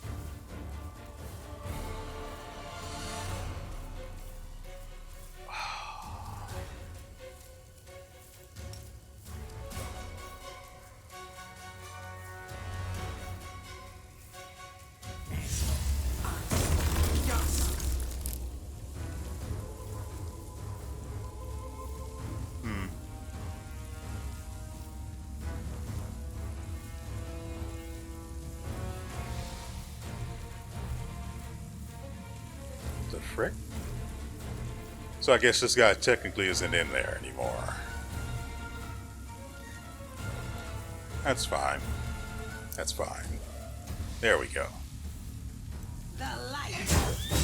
The frick? So I guess this guy technically isn't in there anymore. That's fine. That's fine. There we go. The light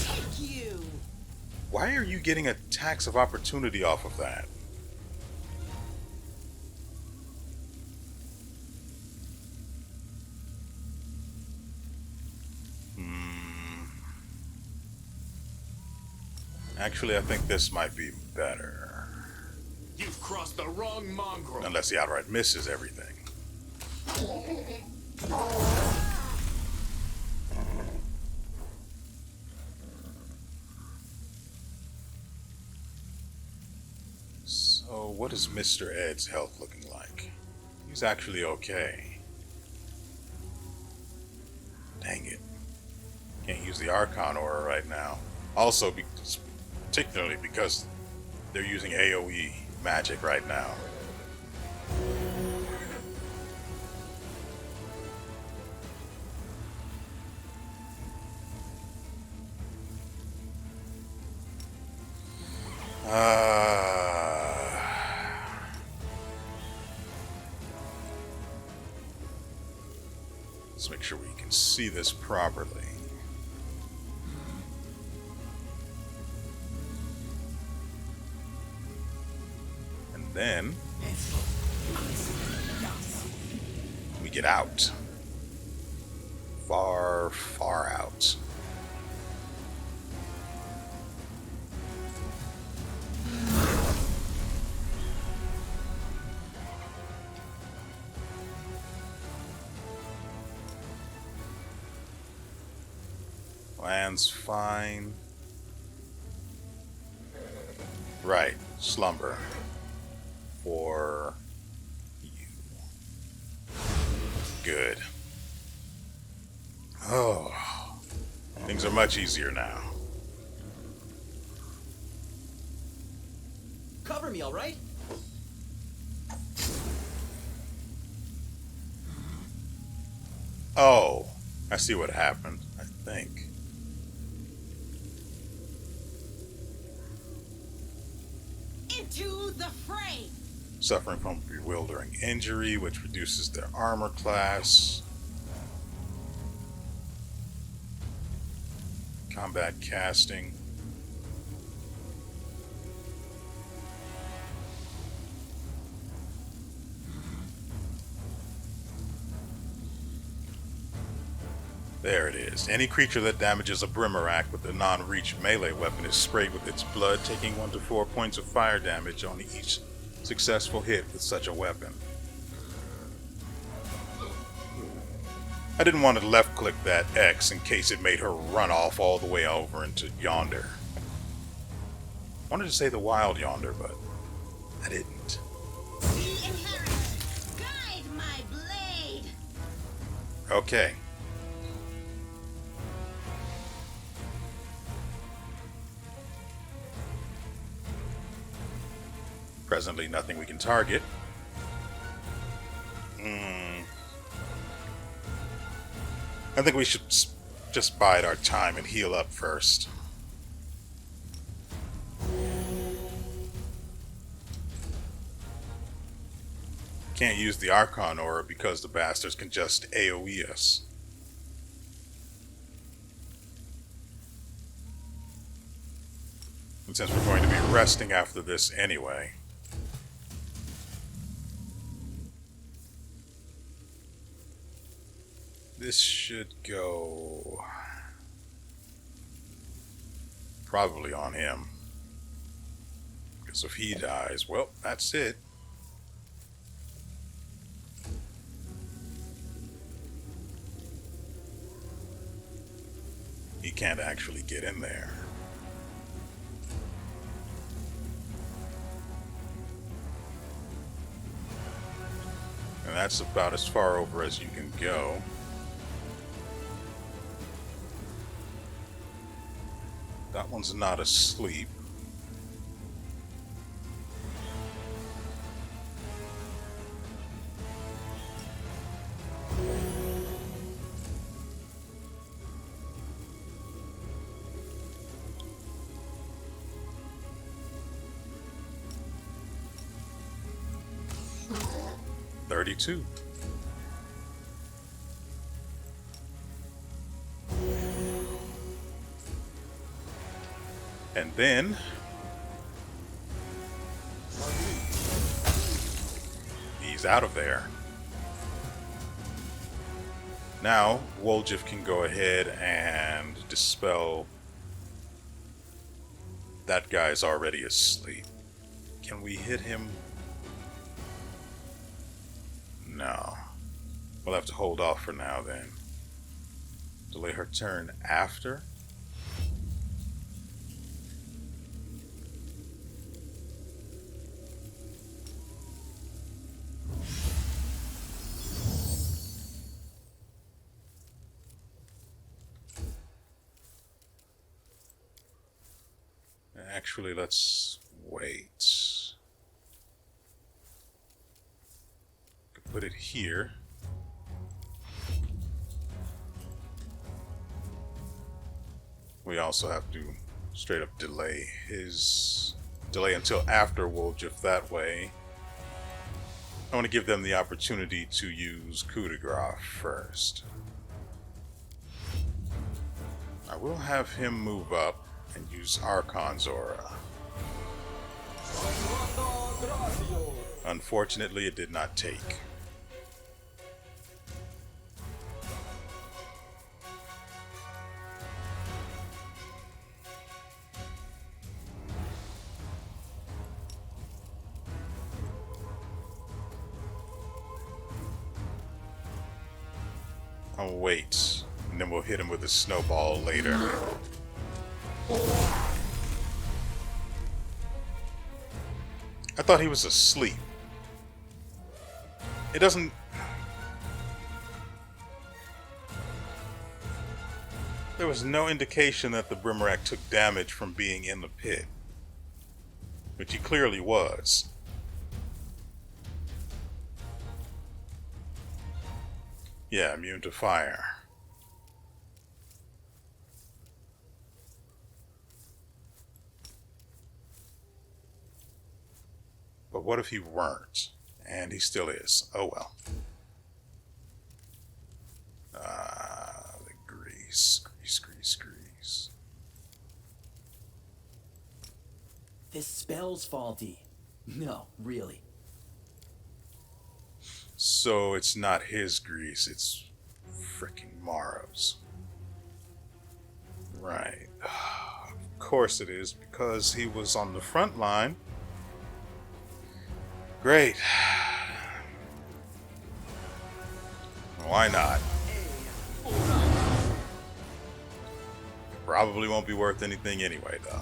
take you. Why are you getting a tax of opportunity off of that? Actually, I think this might be better. You've crossed the wrong mongrel. Unless he outright misses everything. So, what is Mr. Ed's health looking like? He's actually okay. Dang it. Can't use the Archon aura right now. Also, particularly because they're using AoE magic right now. Let's make sure we can see this properly. And then we get out. Far, far out. Land's fine. Right, slumber. For you. Good. Oh, things are much easier now. Cover me, all right? Oh, I see what happened, I think. Into the fray. Suffering from bewildering injury, which reduces their armor class. Combat casting. There it is. Any creature that damages a Brimmerak with a non-reach melee weapon is sprayed with its blood, taking 1 to 4 points of fire damage on each successful hit with such a weapon. I didn't want to left-click that X in case it made her run off all the way over into yonder. I wanted to say the wild yonder, but I didn't. The inheritor, guide my blade. Okay. Presently, nothing we can target. I think we should just bide our time and heal up first. Can't use the Archon Aura because the bastards can just AoE us. And since we're going to be resting after this anyway, this should go probably on him. Because if he dies, well, that's it. He can't actually get in there. And that's about as far over as you can go. That one's not asleep. $32. And then he's out of there. Now Woljif can go ahead and dispel. That guy's already asleep. Can we hit him? No. We'll have to hold off for now then. Delay her turn after. Actually, let's wait. Put it here. We also have to straight up delay until after Woljif that way. I want to give them the opportunity to use coup de grace first. I will have him move up and use Archon's Aura. Unfortunately, it did not take. I'll wait, and then we'll hit him with a snowball later. I thought he was asleep. It doesn't... There was no indication that the Brimmerak took damage from being in the pit, which he clearly was. Yeah, immune to fire. But what if he weren't? And he still is. Oh well. The grease. This spell's faulty. No, really. So it's not his grease, it's frickin' Morrow's. Right. Of course it is, because he was on the front line. Great. Why not? Probably won't be worth anything anyway, though.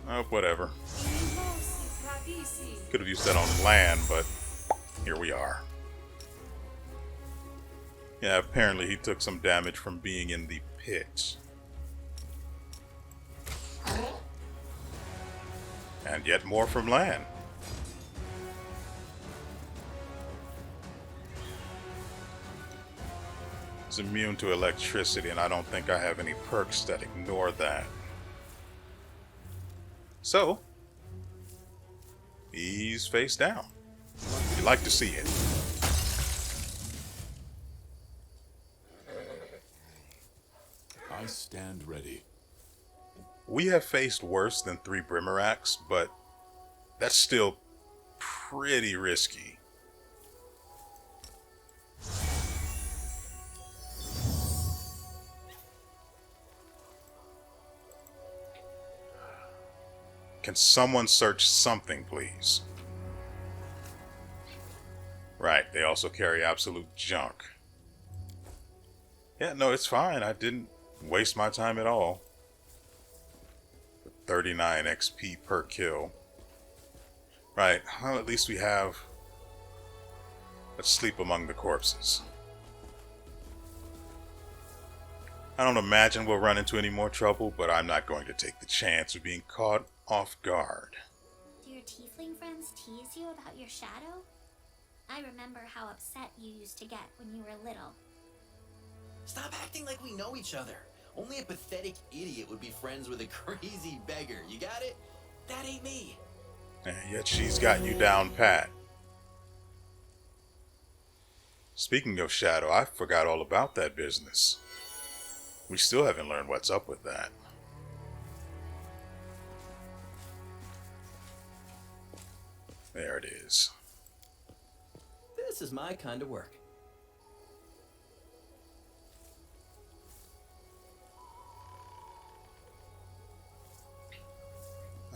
Oh, whatever. Could have used that on land, but here we are. Yeah, apparently he took some damage from being in the pit. And yet more from land. It's immune to electricity, and I don't think I have any perks that ignore that. So, he's face down. You like to see it. I stand ready. We have faced worse than 3 Brimeracks, but that's still pretty risky. Can someone search something, please? Right, they also carry absolute junk. Yeah, no, it's fine. I didn't waste my time at all. 39 XP per kill. Right, well, at least we have... Let's sleep among the corpses. I don't imagine we'll run into any more trouble, but I'm not going to take the chance of being caught off guard. Do your tiefling friends tease you about your shadow? I remember how upset you used to get when you were little. Stop acting like we know each other. Only a pathetic idiot would be friends with a crazy beggar. You got it? That ain't me. And yet she's got you down pat. Speaking of shadow, I forgot all about that business. We still haven't learned what's up with that. There it is. This is my kind of work.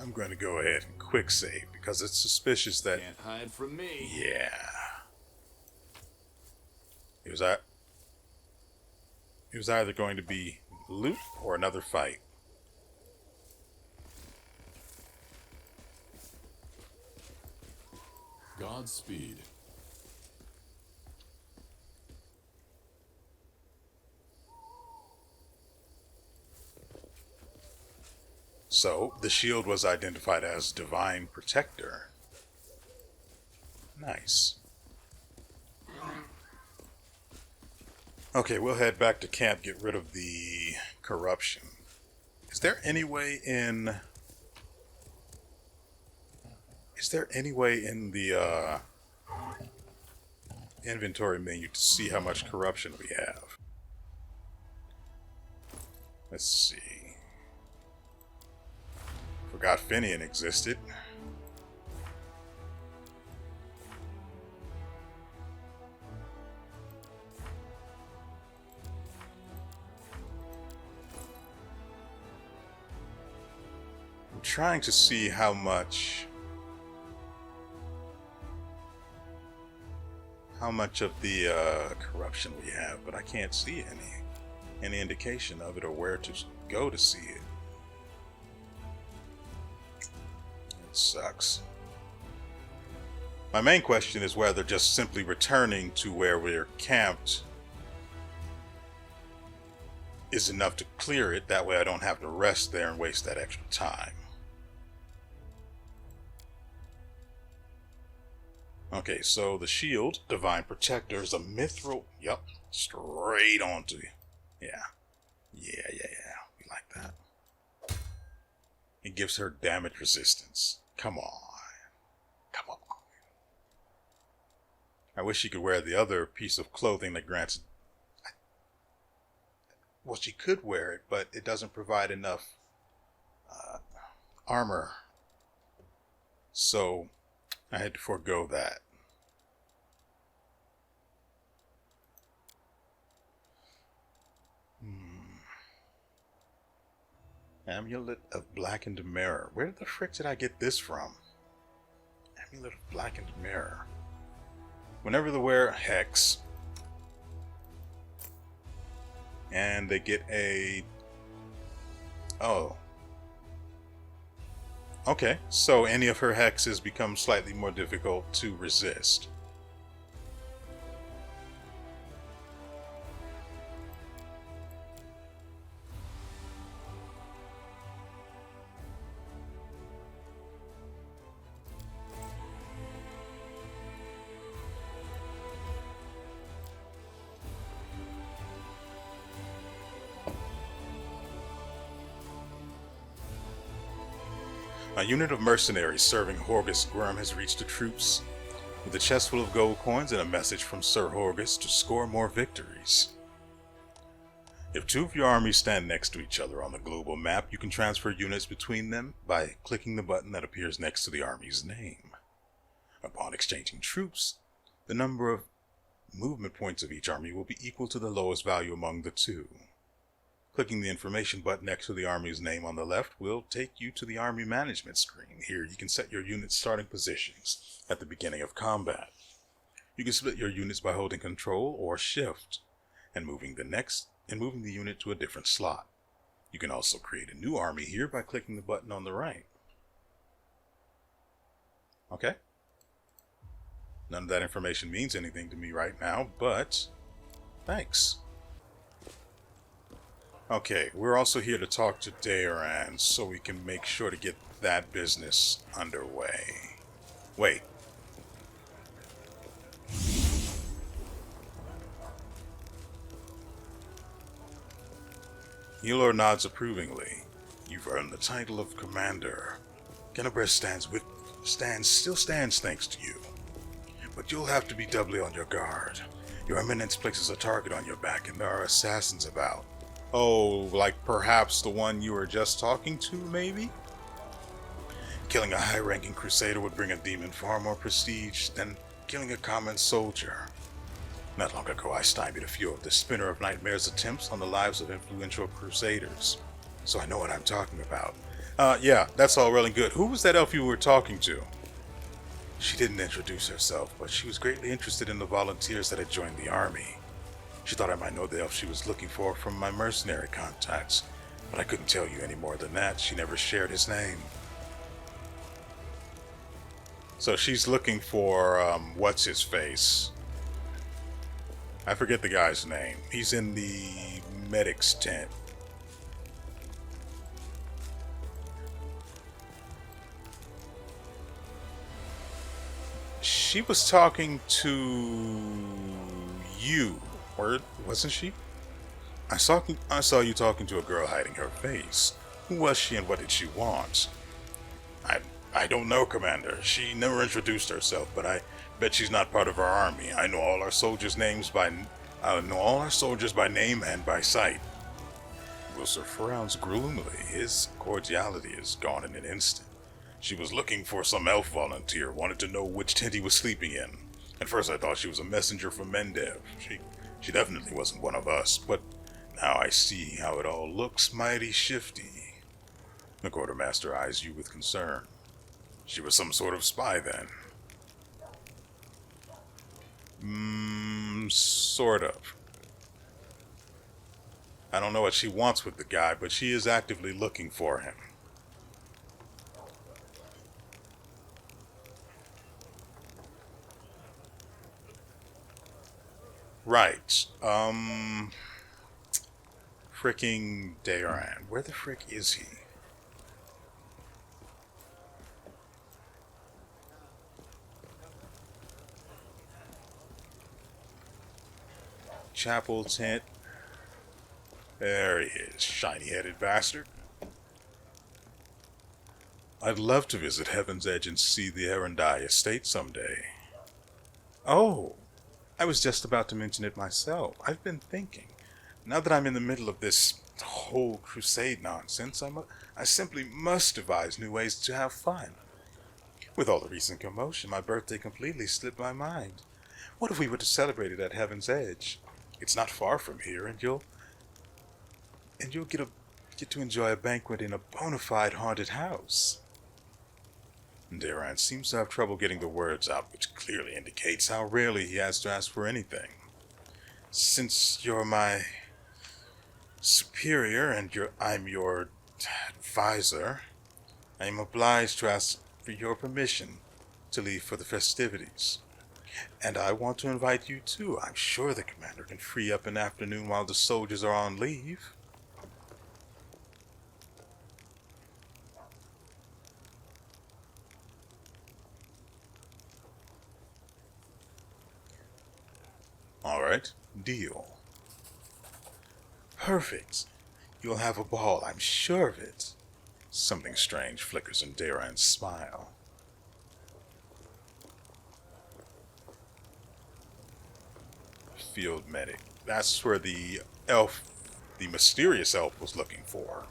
I'm going to go ahead and quick save because it's suspicious that... Can't hide from me. Yeah. It was either going to be loot or another fight. Godspeed. So, the shield was identified as Divine Protector. Nice. Okay, we'll head back to camp, get rid of the corruption. Is there any way in... the inventory menu to see how much corruption we have? Let's see. Forgot Finian existed. I'm trying to see how much of the corruption we have, but I can't see any indication of it or where to go to see it. It sucks. My main question is whether just simply returning to where we're camped is enough to clear it. That way I don't have to rest there and waste that extra time. Okay, so the shield, Divine Protector, is a mithril. Yep, straight onto you. Yeah. We like that. It gives her damage resistance. Come on. I wish she could wear the other piece of clothing that grants well, she could wear it, but it doesn't provide enough armor. So I had to forego that. Amulet of Blackened Mirror. Where the frick did I get this from? Amulet of Blackened Mirror. Whenever they wear Hex, and they get a... Oh. Okay, so any of her hexes become slightly more difficult to resist. A unit of mercenaries serving Horgus Grum has reached the troops with a chest full of gold coins and a message from Sir Horgus to score more victories. If two of your armies stand next to each other on the global map, you can transfer units between them by clicking the button that appears next to the army's name. Upon exchanging troops, the number of movement points of each army will be equal to the lowest value among the two. Clicking the information button next to the army's name on the left will take you to the army management screen. Here you can set your unit's starting positions at the beginning of combat. You can split your units by holding Control or Shift and moving the unit to a different slot. You can also create a new army here by clicking the button on the right. Okay? None of that information means anything to me right now, but thanks. Okay, we're also here to talk to Daeran so we can make sure to get that business underway. Wait. Elor nods approvingly. You've earned the title of Commander. Kennebreth still stands thanks to you. But you'll have to be doubly on your guard. Your Eminence places a target on your back and there are assassins about. Oh, like perhaps the one you were just talking to, maybe? Killing a high-ranking crusader would bring a demon far more prestige than killing a common soldier. Not long ago, I stymied a few of the Spinner of Nightmare's attempts on the lives of influential crusaders, so I know what I'm talking about. Yeah, that's all well and good. Who was that elf you were talking to? She didn't introduce herself, but she was greatly interested in the volunteers that had joined the army. She thought I might know the elf she was looking for from my mercenary contacts, but I couldn't tell you any more than that. She never shared his name. So she's looking for, what's-his-face? I forget the guy's name. He's in the medic's tent. She was talking to you. Or wasn't she? I saw you talking to a girl hiding her face. Who was she and what did she want? I don't know, Commander. She never introduced herself, but I bet she's not part of our army. I know all our soldiers' by name and by sight. Wilson frowns gloomily. His cordiality is gone in an instant. She was looking for some elf volunteer, wanted to know which tent he was sleeping in. At first I thought she was a messenger from Mendev. She definitely wasn't one of us, but now I see how it all looks mighty shifty. The quartermaster eyes you with concern. She was some sort of spy then. Sort of. I don't know what she wants with the guy, but she is actively looking for him. Right. Fricking Daeran. Where the frick is he? Chapel tent. There he is, shiny-headed bastard. I'd love to visit Heaven's Edge and see the Erendai estate someday. Oh, I was just about to mention it myself. I've been thinking. Now that I'm in the middle of this whole crusade nonsense, I simply must devise new ways to have fun. With all the recent commotion, my birthday completely slipped my mind. What if we were to celebrate it at Heaven's Edge? It's not far from here, and you'll get to enjoy a banquet in a bona fide haunted house. Daran seems to have trouble getting the words out, which clearly indicates how rarely he has to ask for anything. Since you're my superior and I'm your advisor, I am obliged to ask for your permission to leave for the festivities. And I want to invite you too. I'm sure the commander can free up an afternoon while the soldiers are on leave. Alright, deal. Perfect. You'll have a ball, I'm sure of it. Something strange flickers in Daran's smile. Field medic. That's where the mysterious elf was looking for.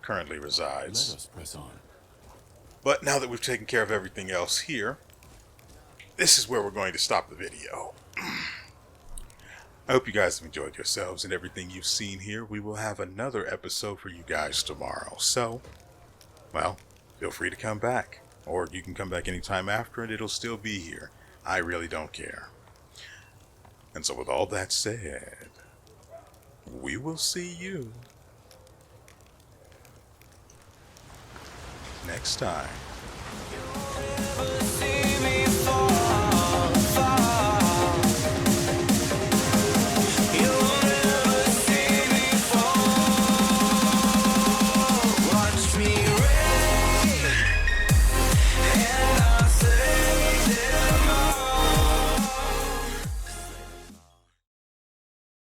Currently Let resides. us press on. But now that we've taken care of everything else here, this is where we're going to stop the video. I hope you guys have enjoyed yourselves and everything you've seen here. We will have another episode for you guys tomorrow. So, well, feel free to come back. Or you can come back anytime after and it'll still be here. I really don't care. And so with all that said, we will see you next time.